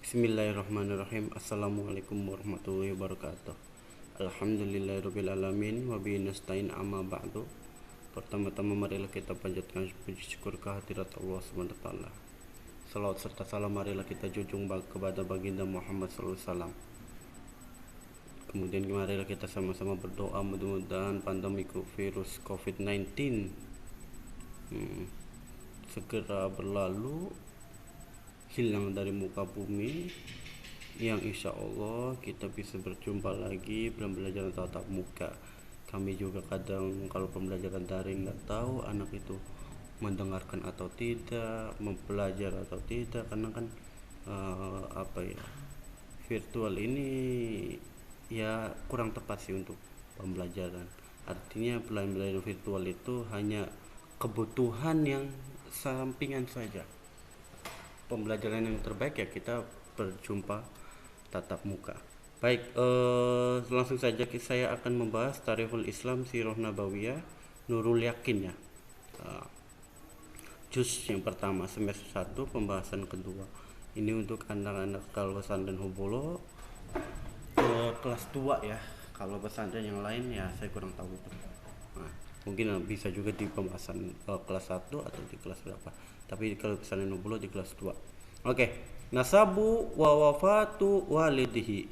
Bismillahirrahmanirrahim. Assalamualaikum warahmatullahi wabarakatuh. Alhamdulillahirrabbilalamin. Wabihi nasta'in amma ba'du. Pertama-tama marilah kita panjatkan puji syukur kehadirat Allah SWT. Salawat serta salam marilah kita junjung kepada baginda Muhammad SAW. Kemudian marilah kita sama-sama berdoa mudah-mudahan pandemi virus COVID-19 segera berlalu, hilang dari muka bumi, yang insya Allah kita bisa berjumpa lagi pembelajaran tatap muka. Kami juga kadang kalau pembelajaran daring nggak tahu anak itu mendengarkan atau tidak, mempelajari atau tidak, karena kan virtual ini ya kurang tepat sih untuk pembelajaran. Artinya pembelajaran virtual itu hanya kebutuhan yang sampingan saja. Pembelajaran yang terbaik ya kita berjumpa tatap muka. Baik, langsung saja saya akan membahas Tarikhul Islam Sirah Nabawiyah Nurul Yakin ya. Juz yang pertama semester 1 pembahasan kedua. Ini untuk anak-anak kalau pesantren Hubolo kelas 2 ya. Kalau pesantren yang lain ya saya kurang tahu itu. Nah, mungkin bisa juga di pembahasan kelas 1 atau di kelas berapa. Tapi kalau pesantren Hubolo di kelas 2. Oke. Nasabu wa wafatu walidihi.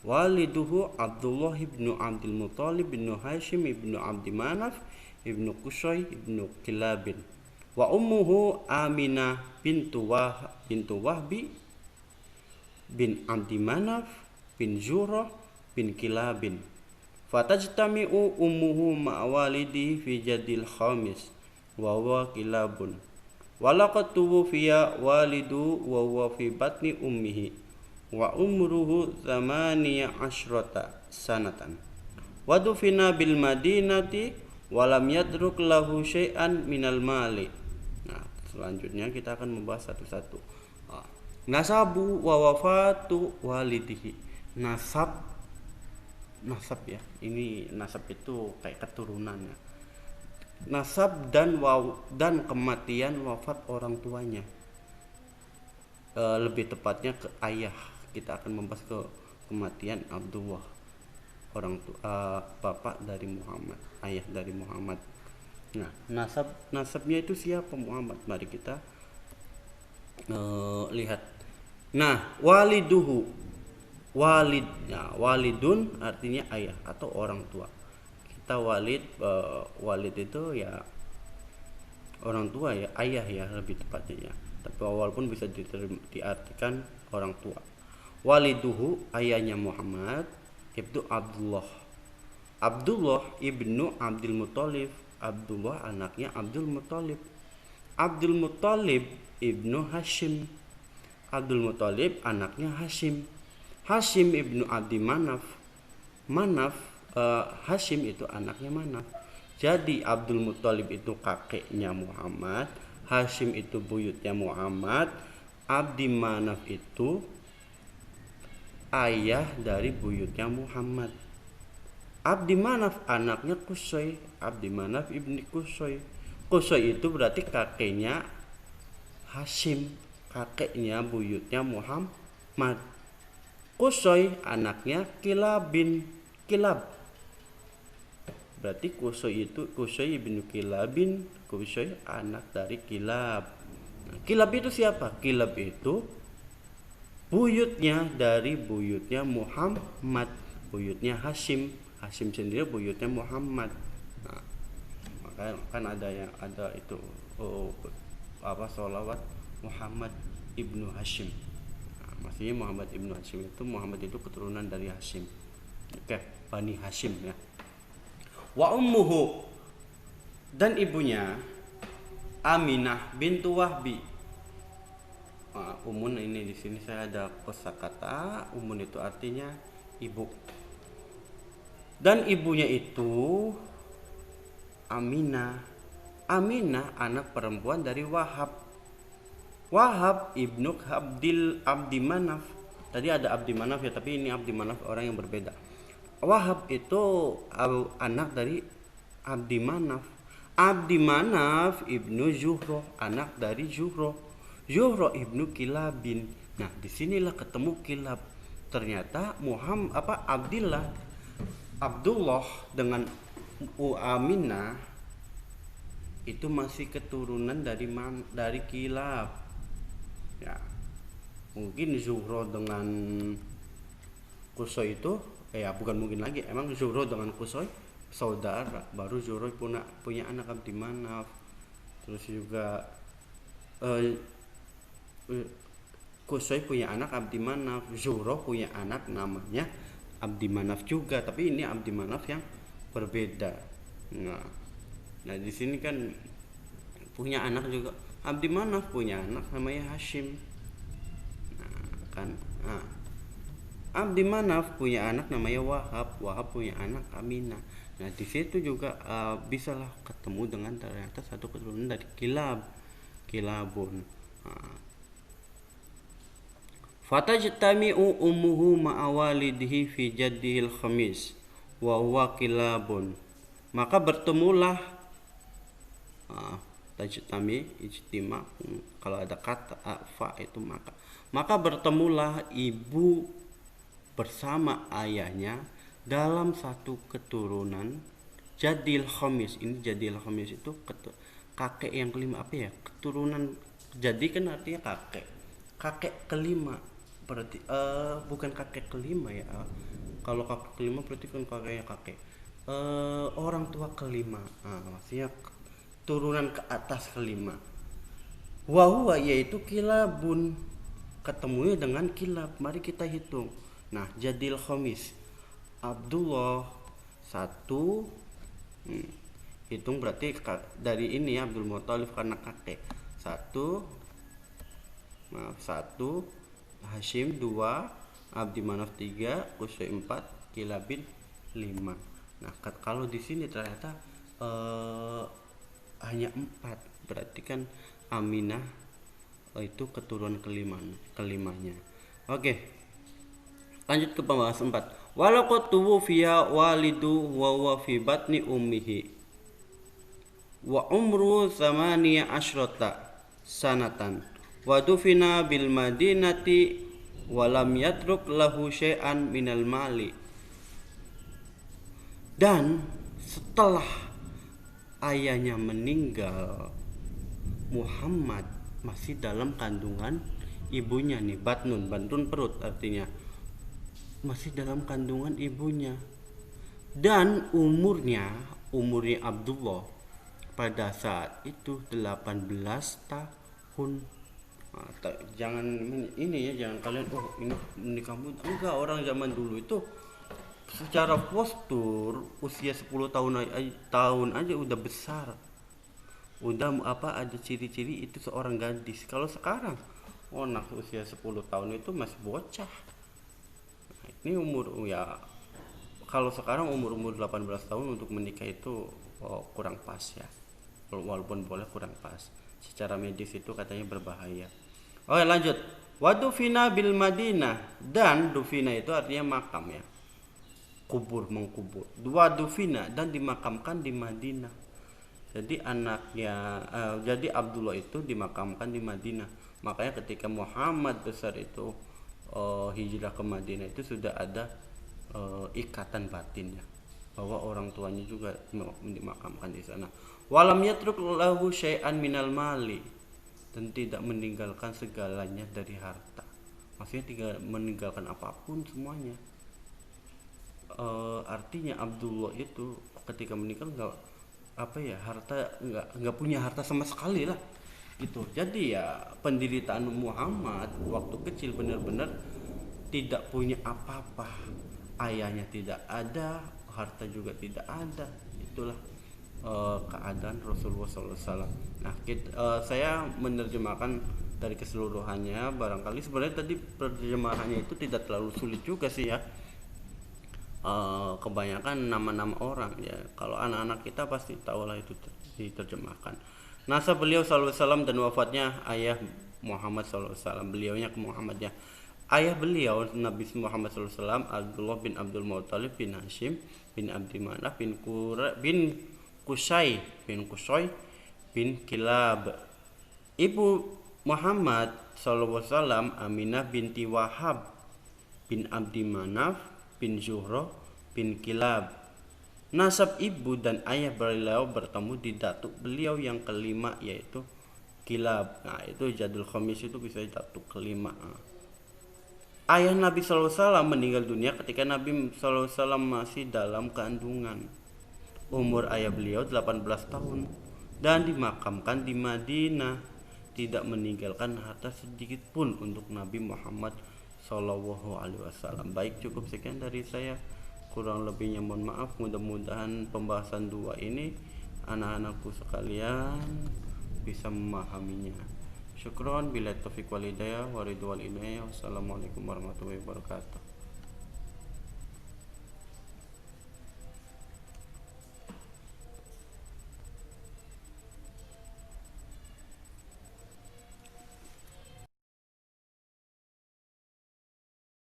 Waliduhu Abdullah ibnu Abdul Muttalib ibnu Hashim ibnu Abdi Manaf ibnu Qusay ibnu Kilabin. Wa ummuhu Aminah bintu Wahbi bin Abdi Manaf bin Zurah bin Kilabin. Fatajtami'u ummuhu ma'walidihi fi jadil khamis wa huwa Kilabun. Walaqad tuwfiya walidu wa huwa fi batni ummihi wa umruhu zamaniya asyrata sanatan wa dufina bil madinati wa lam yadruk lahu syai'an minal mali. Nah, selanjutnya kita akan membahas satu-satu. Nasabu wa wafatu walidihi. Nasab ya. Ini nasab itu kayak keturunan ya. Nasab dan kematian wafat orang tuanya, lebih tepatnya ke ayah. Kita akan membahas ke kematian Abdullah, bapak dari Muhammad, ayah dari Muhammad. Nah, nasabnya itu siapa Muhammad? Mari kita lihat. Nah, walidun artinya ayah atau orang tua. Walid itu ya orang tua ya, ayah ya lebih tepatnya ya. Tapi walaupun bisa diartikan orang tua. Waliduhu ayahnya Muhammad ibnu Abdullah ibnu Abdul Muttalib. Abdullah anaknya Abdul Muttalib. Abdul Muttalib ibnu Hashim. Abdul Muttalib anaknya Hashim. Hashim ibnu Abdi Manaf. Hashim itu anaknya Manaf. Jadi Abdul Muttalib itu kakeknya Muhammad, Hashim itu buyutnya Muhammad, Abdi Manaf itu ayah dari buyutnya Muhammad. Abdi Manaf anaknya Qusay, Abdi Manaf ibni Qusay. Qusay itu berarti kakeknya Hashim, kakeknya buyutnya Muhammad. Qusay anaknya Kilab. Berarti Qusay bin Kilabin, Qusay anak dari Kilab. Nah, Kilab itu siapa? Kilab itu buyutnya dari buyutnya Muhammad, buyutnya Hashim. Hashim sendiri buyutnya Muhammad. Nah, makanya kan ada itu sholawat Muhammad ibnu Hashim. Nah, maksudnya Muhammad ibnu Hashim itu Muhammad itu keturunan dari Hashim. Oke, Bani Hashim ya. Wa ummuhu dan ibunya Aminah bintu Wahbi. Umun ini di sini saya ada kosakata umun itu artinya ibu. Dan ibunya itu Aminah. Aminah anak perempuan dari Wahab ibnu Abdi Manaf. Tadi ada Abdi Manaf ya, tapi ini Abdi Manaf orang yang berbeda. Wahab itu anak dari Abdi Manaf. Abdi Manaf ibnu Zuhroh, anak dari Zuhroh. Zuhroh ibnu Kilabin. Nah, disinilah ketemu Kilab. Ternyata Abdullah dengan Aminah itu masih keturunan dari Kilab. Ya, mungkin Zuhro dengan Kusoi itu bukan mungkin lagi, emang Zuhro dengan Kusoi saudara. Baru Zuhro punya anak Abdi Manaf. Terus juga Kusoi punya anak Abdi Manaf, Zuhro punya anak namanya Abdi Manaf juga, tapi ini Abdi Manaf yang berbeda. Nah di sini kan punya anak juga, Abdi Manaf punya anak namanya Hashim. Abdi Manaf punya anak namanya Wahab punya anak Aminah. Nah di situ juga bisalah ketemu dengan ternyata satu keturunan dari Kilabun. Fatajtami'u ummuhu ma'awalidihi fi jaddihil khamis wa huwa Kilabun. Maka bertemulah tajtami ijtima, kalau ada kata fa itu maka bertemulah ibu bersama ayahnya dalam satu keturunan Jadil Khamis. Ini Jadil Khamis itu kakek yang kelima, keturunan. Jadi kan artinya kakek kelima, berarti bukan kakek kelima ya. Kalau kakek kelima berarti kan kakek orang tua kelima. Maksudnya turunan ke atas kelima. Wahuwa yaitu Kilabun, ketemunya dengan Kilab. Mari kita hitung. Nah, Jadil Khamis Abdullah 1, hitung berarti dari ini ya, Abdul Muthalib karena kakek 1, Hashim 2, Abdi Manaf 3, Qusay 4, Kilabin 5. Nah, kalau di sini ternyata hanya 4, berarti kan Aminah itu keturunan kelimanya. Oke. Lanjut ke pembahasan 4. Walaqad tuwfiya walidu wa huwa fi batni ummihi wa umru 18 sanatan wa dufina bil madinati wa lam yatruk lahu syai'an minal mali. Dan setelah ayahnya meninggal, Muhammad masih dalam kandungan ibunya nih, batnun perut artinya, masih dalam kandungan ibunya. Dan umurnya Abdullah pada saat itu 18 tahun. Jangan ini ya, jangan kalian ini kamu enggak, orang zaman dulu itu secara postur usia 10 tahun aja udah besar. Udah ada ciri-ciri itu seorang gadis. Kalau sekarang anak usia 10 tahun itu masih bocah. Ini umur kalau sekarang umur 18 tahun untuk menikah itu kurang pas ya. Walaupun boleh, kurang pas. Secara medis itu katanya berbahaya. Oke, lanjut. Wadufina bil Madinah, dan dufina itu artinya makam ya. Mengkubur. Wadufina, dan dimakamkan di Madinah. Jadi jadi Abdullah itu dimakamkan di Madinah. Makanya ketika Muhammad besar itu hijrah ke Madinah itu sudah ada ikatan batinnya bahwa orang tuanya juga dimakamkan di sana. Walam yatruk lahu syai'an minal mali, dan tidak meninggalkan segalanya dari harta. Maksudnya tidak meninggalkan apapun semuanya. Artinya Abdullah itu ketika meninggal nggak punya harta sama sekali lah. Gitu. Jadi ya penderitaan Muhammad waktu kecil benar-benar tidak punya apa-apa. Ayahnya tidak ada, harta juga tidak ada. Itulah keadaan Rasulullah SAW. Nah, saya menerjemahkan dari keseluruhannya. Barangkali sebenarnya tadi terjemahannya itu tidak terlalu sulit juga sih ya. Kebanyakan nama-nama orang ya. Kalau anak-anak kita pasti tahulah itu diterjemahkan. Nasab beliau SAW dan wafatnya ayah Muhammad SAW. Beliaunya ke Muhammad ya. Ayah beliau Nabi Muhammad SAW Abdullah bin Abdul Muthalib bin Hashim bin Abdi Manaf bin Qusay bin Kilab. Ibu Muhammad SAW, Aminah binti Wahab bin Abdi Manaf bin Zuhroh bin Kilab. Nasab ibu dan ayah beliau bertemu di datuk beliau yang kelima, yaitu Kilab. Nah, itu Jadul Khamis, itu bisa datuk kelima. Ayah Nabi SAW meninggal dunia ketika Nabi SAW masih dalam kandungan. Umur ayah beliau 18 tahun dan dimakamkan di Madinah, tidak meninggalkan harta sedikit pun untuk Nabi Muhammad SAW. Baik, cukup sekian dari saya. Kurang lebihnya mohon maaf. Mudah-mudahan pembahasan dua ini anak-anakku sekalian bisa memahaminya. Syukron, bila taufiq walhidayah, waridwal inayah. Wassalamualaikum warahmatullahi wabarakatuh.